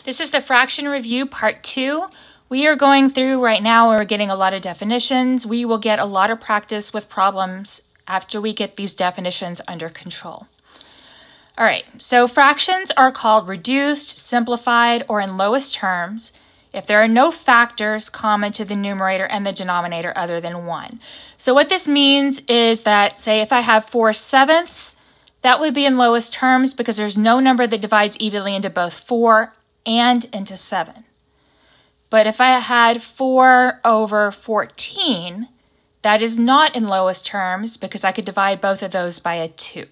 This is the fraction review part 2. We are going through right now, we're getting a lot of definitions. We will get a lot of practice with problems after we get these definitions under control. All right, so fractions are called reduced, simplified, or in lowest terms if there are no factors common to the numerator and the denominator other than 1. So what this means is that, say, if I have 4/7, that would be in lowest terms because there's no number that divides evenly into both 4 and into 7. But if I had 4/14, that is not in lowest terms because I could divide both of those by a 2.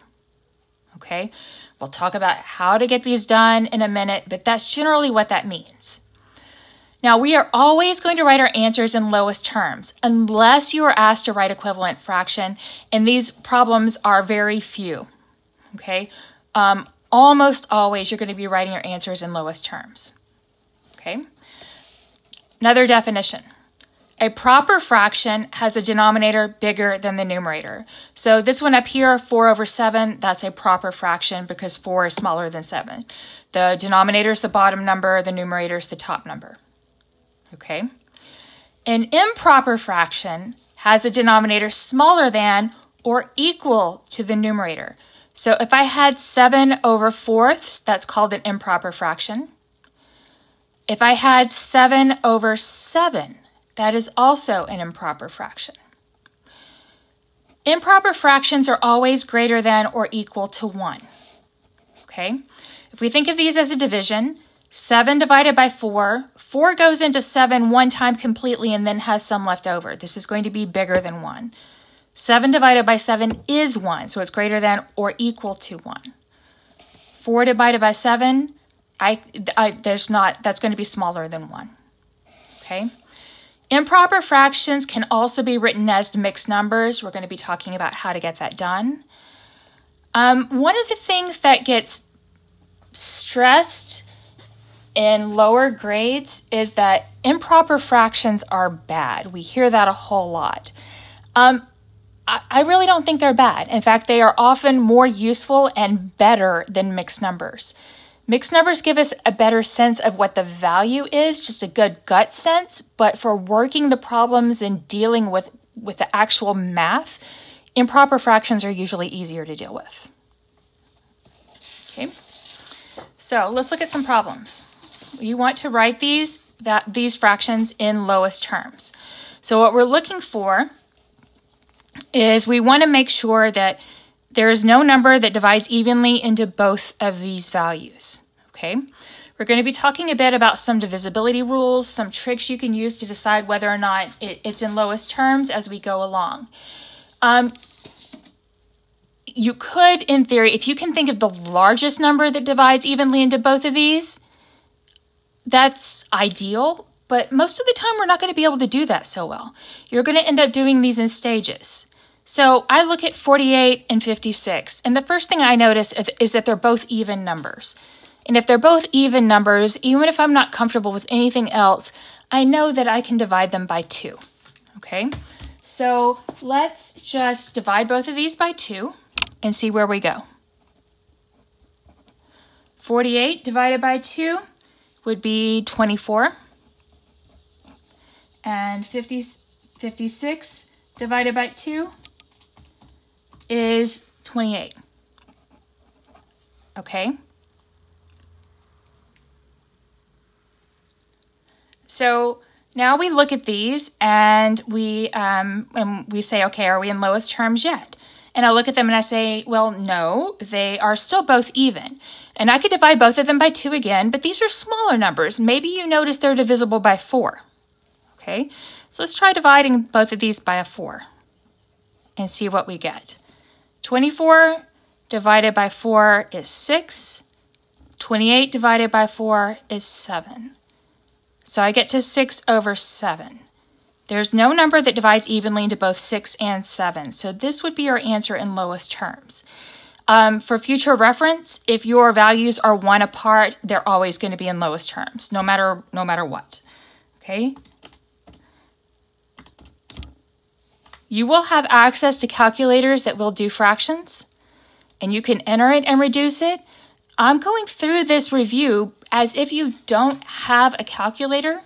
Okay, we'll talk about how to get these done in a minute, but that's generally what that means. Now, we are always going to write our answers in lowest terms unless you are asked to write equivalent fraction, and these problems are very few. Okay, almost always you're going to be writing your answers in lowest terms. Okay, another definition. A proper fraction has a denominator bigger than the numerator. So this one up here, 4/7, that's a proper fraction because 4 is smaller than 7. The denominator is the bottom number, the numerator is the top number. Okay. An improper fraction has a denominator smaller than or equal to the numerator. So if I had 7/4, that's called an improper fraction. If I had 7/7, that is also an improper fraction. Improper fractions are always greater than or equal to 1. Okay? If we think of these as a division, 7 divided by 4, 4 goes into 7 one time completely and then has some left over. This is going to be bigger than 1. 7 divided by 7 is 1, so it's greater than or equal to 1. 4 divided by 7, that's going to be smaller than 1. Okay? Improper fractions can also be written as mixed numbers. We're going to be talking about how to get that done. One of the things that gets stressed in lower grades is that improper fractions are bad. We hear that a whole lot. I really don't think they're bad. In fact, they are often more useful and better than mixed numbers. Mixed numbers give us a better sense of what the value is, just a good gut sense, but for working the problems and dealing with the actual math, improper fractions are usually easier to deal with. Okay, so let's look at some problems. You want to write these fractions in lowest terms. So what we're looking for is we want to make sure that there is no number that divides evenly into both of these values. Okay, we're going to be talking a bit about some divisibility rules, some tricks you can use to decide whether or not it's in lowest terms as we go along. You could, in theory, if you can think of the largest number that divides evenly into both of these, that's ideal, but most of the time we're not going to be able to do that so well. You're going to end up doing these in stages. So I look at 48 and 56, and the first thing I notice is that they're both even numbers. And if they're both even numbers, even if I'm not comfortable with anything else, I know that I can divide them by 2. Okay, so let's just divide both of these by 2 and see where we go. 48 divided by 2 would be 24. And 56 divided by 2 is 28. Okay. So now we look at these and we say, okay, are we in lowest terms yet? And I look at them and I say, well, no, they are still both even. And I could divide both of them by 2 again, but these are smaller numbers. Maybe you notice they're divisible by 4. Okay, so let's try dividing both of these by a 4 and see what we get. 24 divided by 4 is 6. 28 divided by 4 is 7. So I get to 6/7. There's no number that divides evenly into both 6 and 7. So this would be your answer in lowest terms. For future reference, if your values are 1 apart, they're always going to be in lowest terms, no matter what. Okay. You will have access to calculators that will do fractions, and you can enter it and reduce it. I'm going through this review as if you don't have a calculator,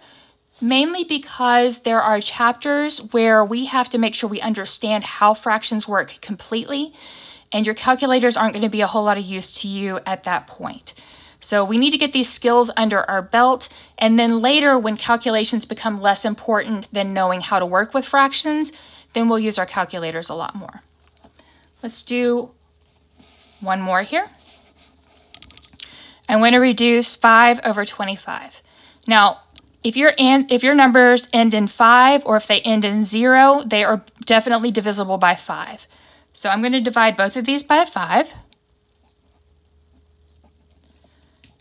mainly because there are chapters where we have to make sure we understand how fractions work completely, and your calculators aren't going to be a whole lot of use to you at that point. So we need to get these skills under our belt, and then later when calculations become less important than knowing how to work with fractions, then we'll use our calculators a lot more. Let's do one more here. I'm going to reduce 5 over 25. Now, if your numbers end in 5 or if they end in 0, they are definitely divisible by 5. So I'm going to divide both of these by 5.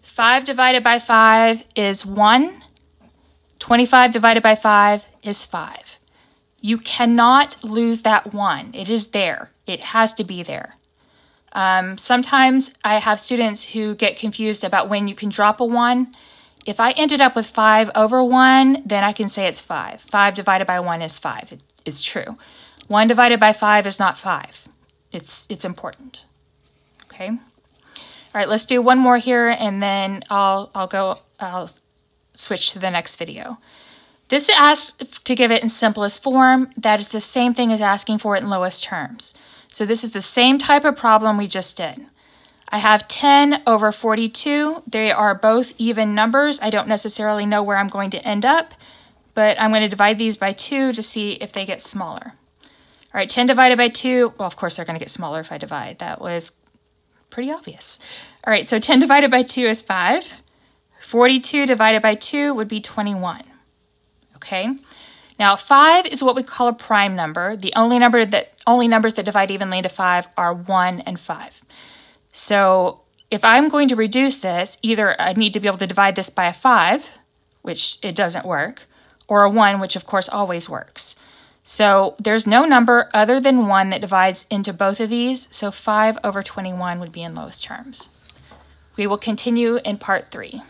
5 divided by 5 is 1. 25 divided by 5 is 5. You cannot lose that 1. It is there. It has to be there. Sometimes I have students who get confused about when you can drop a 1. If I ended up with 5 over 1, then I can say it's 5. 5 divided by 1 is 5. It is true. 1 divided by 5 is not 5. It's important. Okay? All right, let's do one more here, and then I'll switch to the next video. This asks to give it in simplest form. That is the same thing as asking for it in lowest terms. So this is the same type of problem we just did. I have 10 over 42. They are both even numbers. I don't necessarily know where I'm going to end up, but I'm going to divide these by 2 to see if they get smaller. All right, 10 divided by 2, well, of course they're going to get smaller if I divide. That was pretty obvious. All right, so 10 divided by 2 is 5. 42 divided by 2 would be 21. Okay? Now, 5 is what we call a prime number. The only numbers that divide evenly into 5 are 1 and 5. So if I'm going to reduce this, either I need to be able to divide this by a 5, which it doesn't work, or a 1, which of course always works. So there's no number other than 1 that divides into both of these, so 5 over 21 would be in lowest terms. We will continue in part 3.